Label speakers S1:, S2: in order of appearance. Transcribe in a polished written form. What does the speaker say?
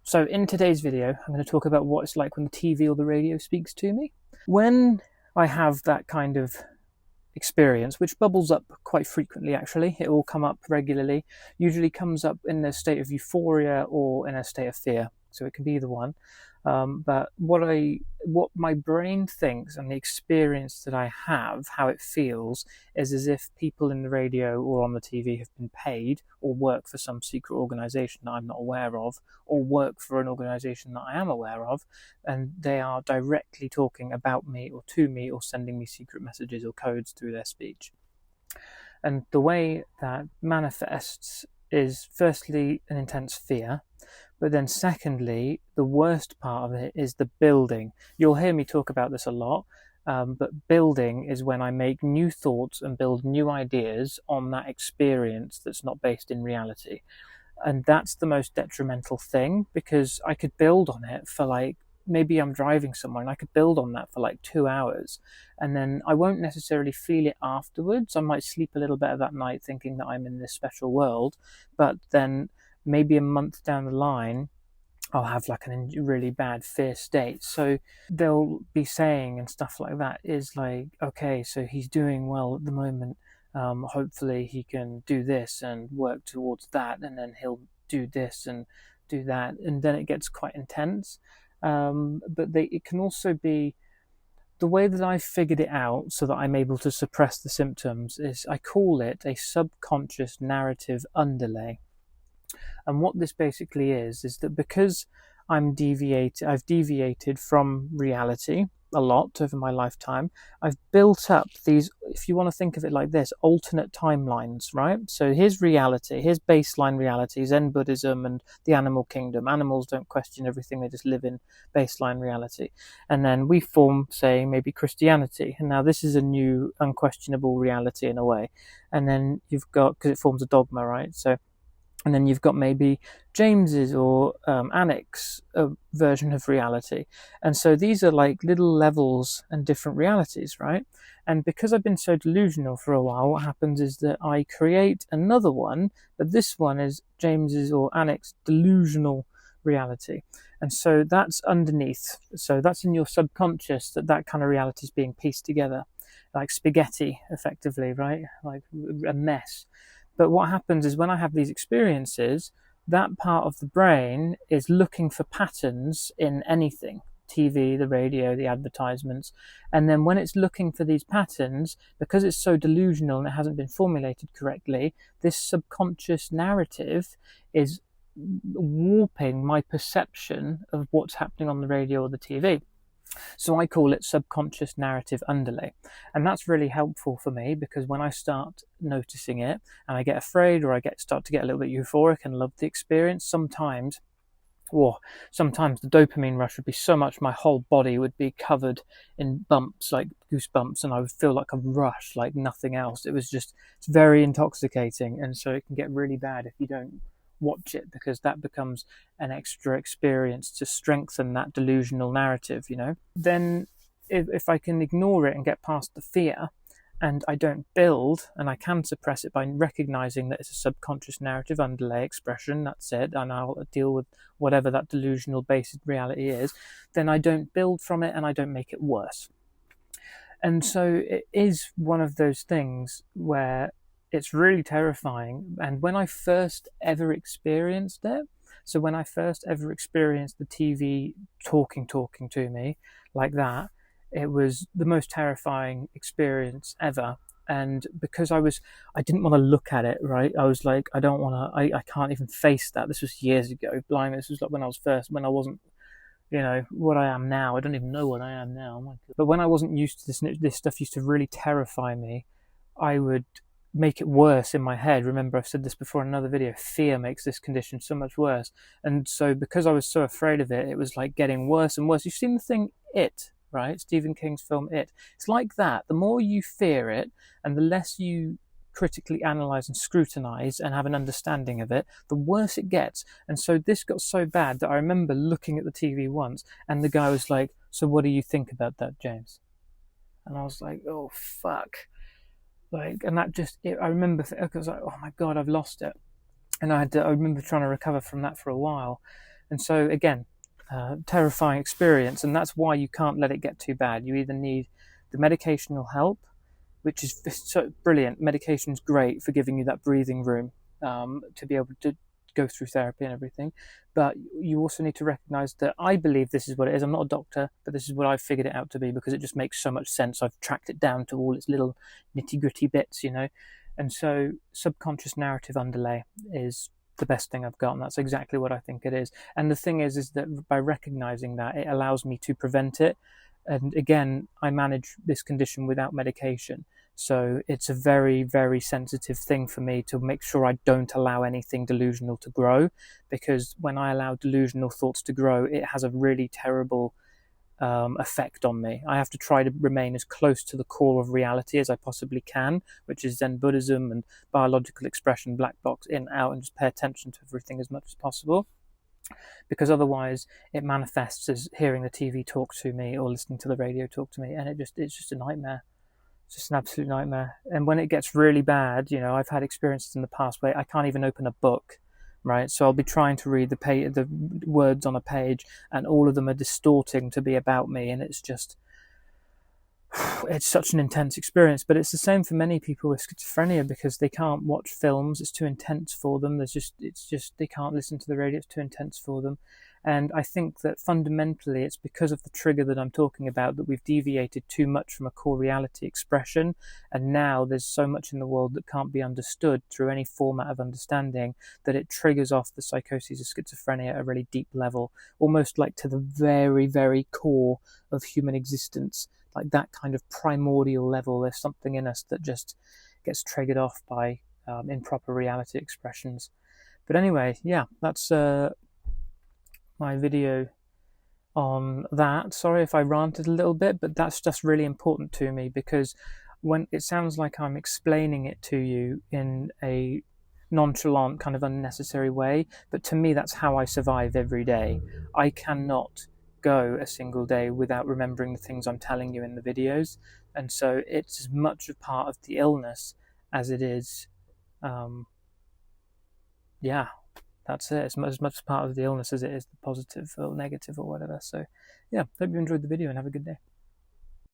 S1: So in today's video, I'm going to talk about what it's like when the TV or the radio speaks to me. When I have that kind of experience, which bubbles up quite frequently actually, it will come up regularly, usually comes up in a state of euphoria or in a state of fear. So it can be either one. But what my brain thinks and the experience that I have, how it feels, is as if people in the radio or on the TV have been paid or work for some secret organization that I'm not aware of, or work for an organization that I am aware of, and they are directly talking about me or to me or sending me secret messages or codes through their speech. And the way that manifests is firstly an intense fear, but then secondly, the worst part of it is the building. You'll hear me talk about this a lot, but building is when I make new thoughts and build new ideas on that experience that's not based in reality. And that's the most detrimental thing, because I could build on it for maybe I'm driving somewhere and I could build on that for 2 hours, and then I won't necessarily feel it afterwards. I might sleep a little better that night thinking that I'm in this special world, but then maybe a month down the line, I'll have a really bad fear state. So they'll be saying and stuff like that is okay, so he's doing well at the moment. Hopefully he can do this and work towards that, and then he'll do this and do that, and then it gets quite intense. But it can also be the way that I've figured it out so that I'm able to suppress the symptoms is I call it a subconscious narrative underlay. And what this basically is that because I've deviated from reality a lot over my lifetime, I've built up these, if you want to think of it like this, alternate timelines, right? So here's reality, here's baseline reality, Zen Buddhism and the animal kingdom. Animals don't question everything, they just live in baseline reality. And then we form, say, maybe Christianity. And now this is a new unquestionable reality in a way. And then you've got, because it forms a dogma, right? And then you've got maybe James's or Annick's version of reality. And so these are like little levels and different realities, right? And because I've been so delusional for a while, what happens is that I create another one, but this one is James's or Annick's delusional reality. And so that's underneath. So that's in your subconscious, that kind of reality is being pieced together, like spaghetti, effectively, right? Like a mess. But what happens is when I have these experiences, that part of the brain is looking for patterns in anything, TV, the radio, the advertisements. And then when it's looking for these patterns, because it's so delusional and it hasn't been formulated correctly, this subconscious narrative is warping my perception of what's happening on the radio or the TV. So I call it subconscious narrative underlay. And that's really helpful for me, because when I start noticing it and I get afraid or start to get a little bit euphoric and love the experience, sometimes the dopamine rush would be so much my whole body would be covered in bumps, like goosebumps, and I would feel like a rush like nothing else. It's very intoxicating, and so it can get really bad if you don't watch it, because that becomes an extra experience to strengthen that delusional narrative, Then if I can ignore it and get past the fear, and I don't build, and I can suppress it by recognizing that it's a subconscious narrative underlay expression, that's it, and I'll deal with whatever that delusional based reality is, then I don't build from it and I don't make it worse. And so it is one of those things where it's really terrifying. And when I first ever experienced it, so when I first ever experienced the TV talking to me like that, it was the most terrifying experience ever. And because I didn't want to look at it, right? I was like, I can't even face that. This was years ago. Blimey, this was when I wasn't, what I am now. I don't even know what I am now. Oh my God. But when I wasn't used to this stuff used to really terrify me. I would make it worse in my head. Remember, I've said this before in another video, fear makes this condition so much worse. And so because I was so afraid of it, it was like getting worse and worse. You've seen the thing It, right? Stephen King's film It. It's like that. The more you fear it and the less you critically analyze and scrutinize and have an understanding of it, the worse it gets. And so this got so bad that I remember looking at the TV once and the guy was like, "So what do you think about that, James?" And I was like, "Oh, fuck." And that I remember, I was like, oh my God, I've lost it. And I remember trying to recover from that for a while. And so again, terrifying experience, and that's why you can't let it get too bad. You either need the medication will help, which is so brilliant. Medication's great for giving you that breathing room to be able to go through therapy and everything. But you also need to recognize that I believe this is what it is. I'm not a doctor, but this is what I've figured it out to be because it just makes so much sense. I've tracked it down to all its little nitty gritty bits, you know. And so subconscious narrative underlay is the best thing I've got, and that's exactly what I think it is. And the thing is that by recognizing that, it allows me to prevent it. And again, I manage this condition without medication. So it's a very, very sensitive thing for me to make sure I don't allow anything delusional to grow, because when I allow delusional thoughts to grow, it has a really terrible effect on me. I have to try to remain as close to the core of reality as I possibly can, which is Zen Buddhism and biological expression, black box, in, out, and just pay attention to everything as much as possible. Because otherwise it manifests as hearing the TV talk to me or listening to the radio talk to me, and it's just a nightmare. It's just an absolute nightmare. And when it gets really bad, you know, I've had experiences in the past where I can't even open a book, right? So I'll be trying to read the words on a page, and all of them are distorting to be about me, and it's such an intense experience. But it's the same for many people with schizophrenia, because they can't watch films, it's too intense for them. They can't listen to the radio, it's too intense for them. And I think that fundamentally it's because of the trigger that I'm talking about that we've deviated too much from a core reality expression, and now there's so much in the world that can't be understood through any format of understanding that it triggers off the psychoses of schizophrenia at a really deep level, almost like to the very, very core of human existence. Like that kind of primordial level, there's something in us that just gets triggered off by improper reality expressions. But anyway, yeah, that's my video on that. Sorry if I ranted a little bit, but that's just really important to me, because when it sounds like I'm explaining it to you in a nonchalant, kind of unnecessary way, but to me that's how I survive every day. I cannot go a single day without remembering the things I'm telling you in the videos, and so it's as much a part of the illness as it is yeah, that's it. It's as much part of the illness as it is the positive or negative or whatever. So yeah, hope you enjoyed the video and have a good day.